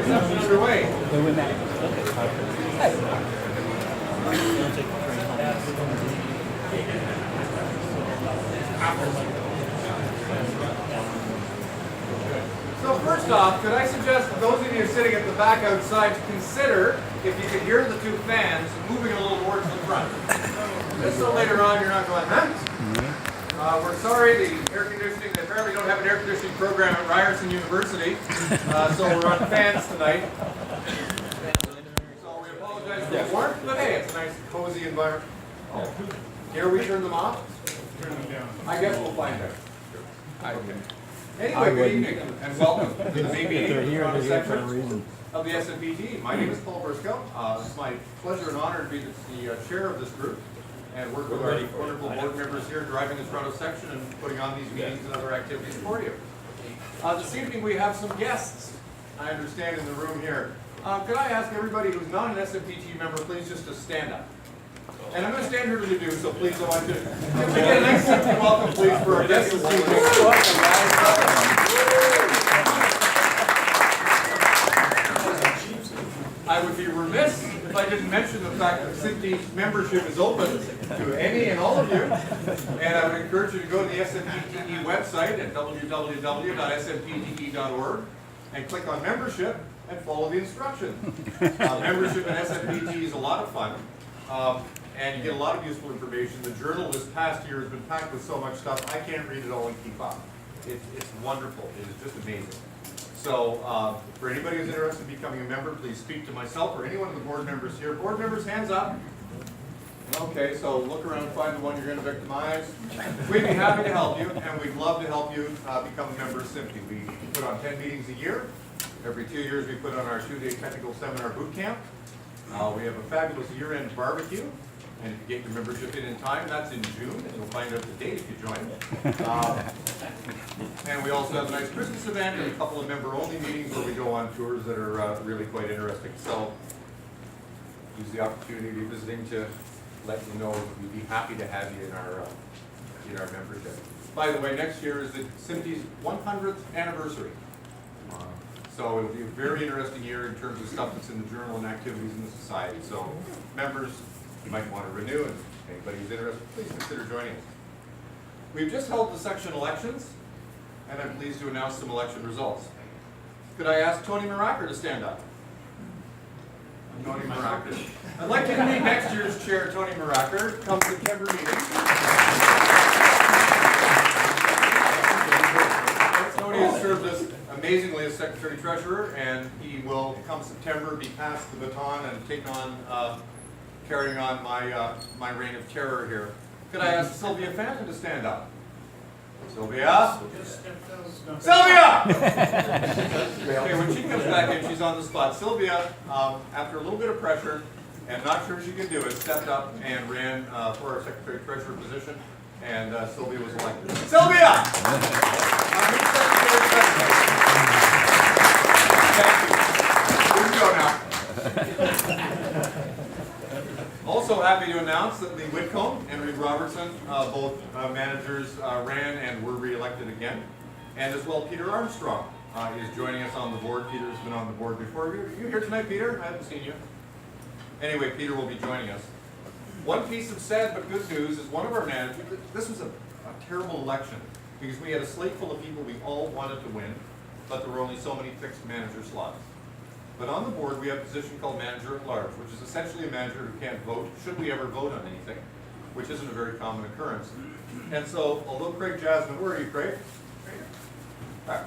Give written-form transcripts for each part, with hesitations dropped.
reception underway. So first off, could I suggest that those of you sitting at the back outside to consider, if you could hear the two fans, moving a little more to the front. Just so later on you're not going, huh? We're sorry, the air conditioning, they apparently don't have an air conditioning program at Ryerson University, so we're on fans tonight. So we apologize for the warmth, but hey, it's a nice, cozy environment. Oh. Here we turn them off? Turn them down. I guess we'll find out. Okay. Anyway, good evening and welcome to the May meeting of the Toronto section of the SMPTE. My name is Paul Briscoe. It's my pleasure and honor to be the chair of this group and work with our wonderful board members here driving the Toronto section and putting on these meetings and other activities for you. This evening we have some guests, I understand, in the room here. Could I ask everybody who's not an SMPTE member please just to stand up? And I'm going to stand here to do, so please, I want to get a nice simple welcome, please, for our guests this evening. I would be remiss if I didn't mention the fact that SMPTE membership is open to any and all of you. And I would encourage you to go to the SMPTE website at www.smpte.org and click on membership and follow the instructions. Membership in SMPTE is a lot of fun. And you get a lot of useful information. The journal this past year has been packed with so much stuff, I can't read it all and keep up. It's wonderful. It is just amazing. So for anybody who's interested in becoming a member, please speak to myself or any one of the board members here. Board members, hands up. Okay, so look around and find the one you're going to victimize. We'd be happy to help you, and we'd love to help you become a member of SMPTE. We put on 10 meetings a year. Every 2 years we put on our 2-day technical seminar boot camp. We have a fabulous year-end barbecue. And if you get your membership in time, that's in June, and you'll find out the date if you join. And we also have a nice Christmas event and a couple of member-only meetings where we go on tours that are really quite interesting. So use the opportunity of visiting to let you know we'd be happy to have you in our membership. By the way, next year is the SMPTE's 100th anniversary. So it'll be a very interesting year in terms of stuff that's in the journal and activities in the society. So members, you might want to renew, and anybody who's interested, please consider joining us. We've just held the section elections, and I'm pleased to announce some election results. Could I ask Tony Maracker to stand up? Tony Maracker. I'd like you to meet next year's chair, Tony Maracker, come September meeting. Tony has served us amazingly as Secretary Treasurer, and he will, come September, be passed the baton and take on carrying on my reign of terror here. Could I ask Sylvia Phantom to stand up? Sylvia? Sylvia! Okay, when she comes back in, she's on the spot. Sylvia, after a little bit of pressure, and not sure she can do it, stepped up and ran for our Secretary Treasurer position, and Sylvia was elected. Sylvia! Our new Secretary Treasurer. Thank you. Here we go now. Also happy to announce that Lee Whitcomb and Reed Robertson, both managers, ran and were re-elected again. And as well, Peter Armstrong is joining us on the board. Peter's been on the board before. Are you here tonight, Peter? I haven't seen you. Anyway, Peter will be joining us. One piece of sad but good news is one of our managers, this was a terrible election because we had a slate full of people we all wanted to win, but there were only so many fixed manager slots. But on the board, we have a position called manager at large, which is essentially a manager who can't vote, should we ever vote on anything, which isn't a very common occurrence. And so, although Craig Jasmine, where are you, Craig? Right.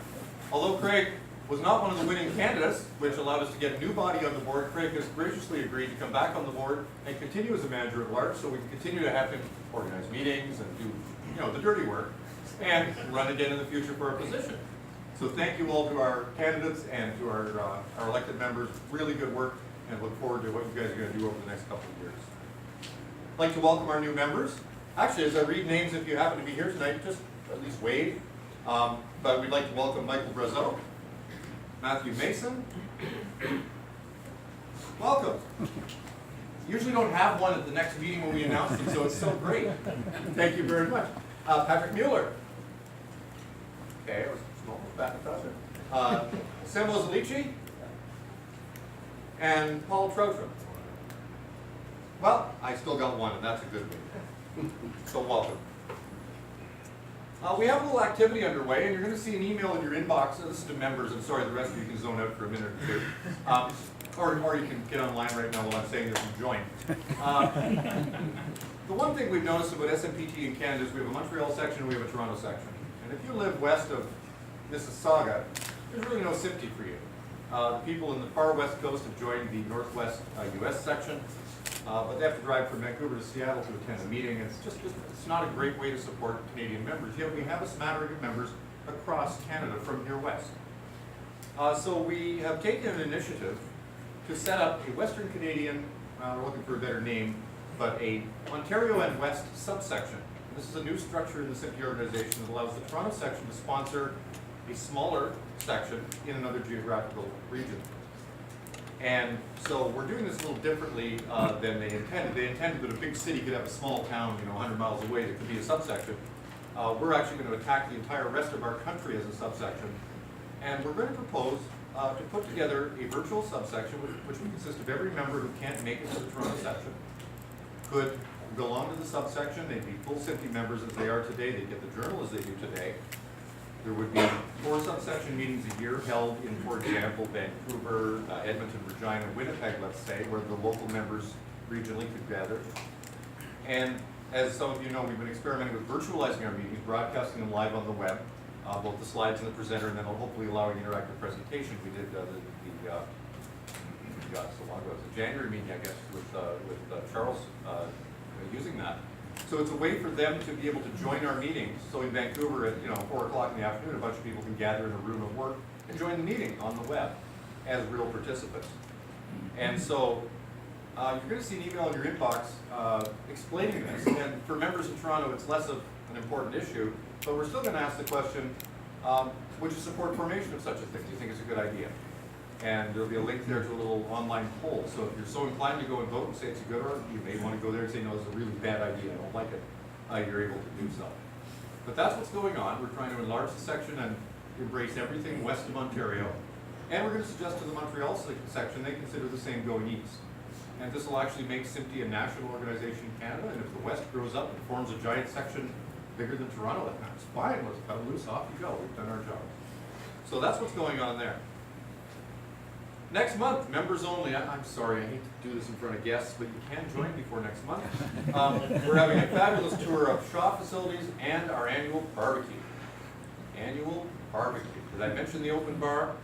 Although Craig was not one of the winning candidates, which allowed us to get a new body on the board, Craig has graciously agreed to come back on the board and continue as a manager at large, so we can continue to have him organize meetings and do, the dirty work, and run again in the future for our position. So thank you all to our candidates and to our elected members. Really good work, and look forward to what you guys are going to do over the next couple of years. I'd like to welcome our new members. Actually, as I read names, if you happen to be here tonight, just at least wave. But we'd like to welcome Michael Brazeau, Matthew Mason. Welcome. Usually don't have one at the next meeting when we announce them, so it's so great. Thank you very much. Patrick Mueller. Okay, I was back and Semo Zalici. And Paul Troutram. Well, I still got one, and that's a good one. So welcome. We have a little activity underway, and you're going to see an email in your inbox. This is to members. I'm sorry, the rest of you can zone out for a minute or two. Or you can get online right now while I'm saying this and join. The one thing we've noticed about SMPTE in Canada is we have a Montreal section and we have a Toronto section. And if you live west of Mississauga, there's really no SMPTE for you. The people in the far west coast have joined the Northwest US section, but they have to drive from Vancouver to Seattle to attend a meeting. It's not a great way to support Canadian members, yet we have a smattering of members across Canada from here west. So we have taken an initiative to set up a Western Canadian, we're looking for a better name, but a Ontario and West subsection. This is a new structure in the SMPTE organization that allows the Toronto section to sponsor a smaller section in another geographical region. And so we're doing this a little differently than they intended. They intended that a big city could have a small town, 100 miles away that could be a subsection. We're actually going to attack the entire rest of our country as a subsection. And we're going to propose to put together a virtual subsection which would consist of every member who can't make it to the Toronto section could belong to the subsection. They'd be full SMPTE members as they are today. They'd get the journal as they do today. There would be 4 subsection meetings a year held in, for example, Vancouver, Edmonton, Regina, Winnipeg, let's say, where the local members regionally could gather. And as some of you know, we've been experimenting with virtualizing our meetings, broadcasting them live on the web, both the slides and the presenter, and then hopefully allowing interactive presentation. We did so long ago, it was a January meeting, I guess, with Charles using that. So it's a way for them to be able to join our meetings. So in Vancouver at 4 o'clock in the afternoon, a bunch of people can gather in a room of work and join the meeting on the web as real participants. And so you're going to see an email in your inbox explaining this. And for members in Toronto, it's less of an important issue, but we're still going to ask the question, would you support formation of such a thing? Do you think it's a good idea? And there'll be a link there to a little online poll. So if you're so inclined to go and vote and say it's a good one, you may want to go there and say, no, it's a really bad idea, I don't like it. You're able to do so. But that's what's going on. We're trying to enlarge the section and embrace everything west of Ontario. And we're going to suggest to the Montreal section they consider the same going east. And this will actually make SMPTE a national organization in Canada. And if the west grows up and forms a giant section bigger than Toronto, that's fine. Let's cut it loose, off you go. We've done our job. So that's what's going on there. Next month, members only. I'm sorry, I hate to do this in front of guests, but you can join before next month. We're having a fabulous tour of Shaw facilities and our annual barbecue. Annual barbecue. Did I mention the open bar?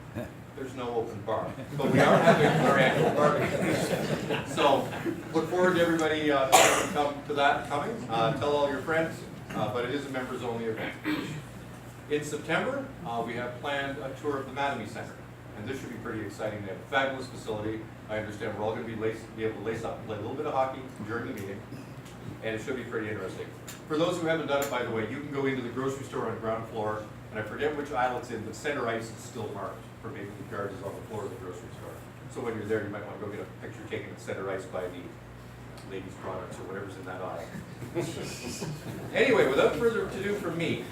There's no open bar, but we are having our annual barbecue. So look forward to everybody come to that coming. Tell all your friends, but it is a members only event. In September, we have planned a tour of the Mattamy Center. And this should be pretty exciting. They have a fabulous facility. I understand we're all going to be able to lace up and play a little bit of hockey during the meeting. And it should be pretty interesting. For those who haven't done it, by the way, you can go into the grocery store on the ground floor, and I forget which aisle it's in, but center ice is still marked for making the charges on the floor of the grocery store. So when you're there, you might want to go get a picture taken at center ice by the ladies' products or whatever's in that aisle. Anyway, without further ado from me,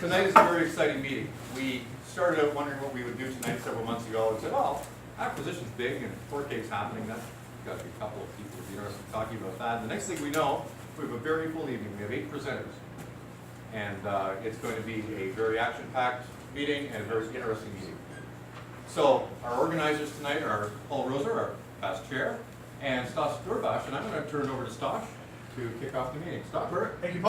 tonight is a very exciting meeting. We started out wondering what we would do tonight several months ago and said, well, acquisition's big and 4K's happening. That's got to be a couple of people who'd be interested in talking about that. And the next thing we know, we have a very full evening. We have 8 presenters. And it's going to be a very action-packed meeting and a very interesting meeting. So our organizers tonight are Paul Roser, our past chair, and Stosh Durbash. And I'm going to turn it over to Stosh to kick off the meeting. Stosh. Thank you, Paul.